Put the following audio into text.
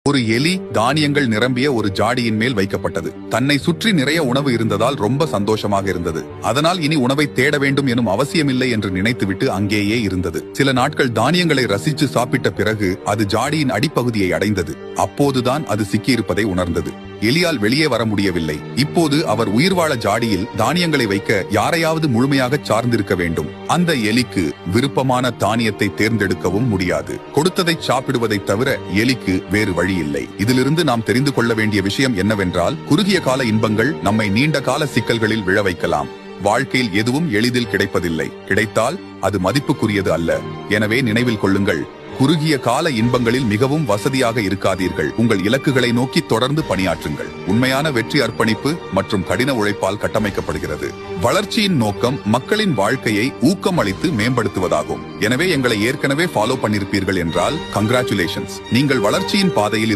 ஒரு எலி தானியங்கள் நிரம்பிய ஒரு ஜாடியின் மேல் வைக்கப்பட்டது. தன்னை சுற்றி நிறைய உணவு இருந்ததால் ரொம்ப சந்தோஷமாக இருந்தது. அதனால் இனி உணவை தேட வேண்டும் எனும் அவசியமில்லை என்று நினைத்துவிட்டு அங்கேயே இருந்தது. சில நாட்கள் தானியங்களை ரசித்து சாப்பிட்ட பிறகு அது ஜாடியின் அடிப்பகுதியை அடைந்தது. அப்போதுதான் அது சிக்கியிருப்பதை உணர்ந்தது. எலியால் வெளியே வர முடியவில்லை. இப்போது அவர் உயிர் வாழ ஜாடியில் தானியங்களை வைக்க யாரையாவது முழுமையாக சார்ந்திருக்க வேண்டும். அந்த எலிக்கு விருப்பமான தானியத்தை தேர்ந்தெடுக்கவும் முடியாது. கொடுத்ததை சாப்பிடுவதை தவிர எலிக்கு வேறு வழி இல்லை. இதிலிருந்து நாம் தெரிந்து கொள்ள வேண்டிய விஷயம் என்னவென்றால், குறுகிய கால இன்பங்கள் நம்மை நீண்ட கால சிக்கல்களில் விழ வைக்கலாம். வாழ்க்கையில் எதுவும் எளிதில் கிடைப்பதில்லை. கிடைத்தால் அது மதிப்புக்குரியது அல்ல. எனவே நினைவில் கொள்ளுங்கள், குறுகிய கால இன்பங்களில் மிகவும் வசதியாக இருக்காதீர்கள். உங்கள் இலக்குகளை நோக்கி தொடர்ந்து பணியாற்றுங்கள். உண்மையான வெற்றி அர்ப்பணிப்பு மற்றும் கடின உழைப்பால் கட்டமைக்கப்படுகிறது. வளர்ச்சியின் நோக்கம் மக்களின் வாழ்க்கையை ஊக்கம் அளித்து மேம்படுத்துவதாகும். எனவே எங்களை ஏற்கனவே ஃபாலோ பண்ணிருப்பீர்கள் என்றால் கங்க்ராச்சுலேஷன்ஸ், நீங்கள் வளர்ச்சியின் பாதையில்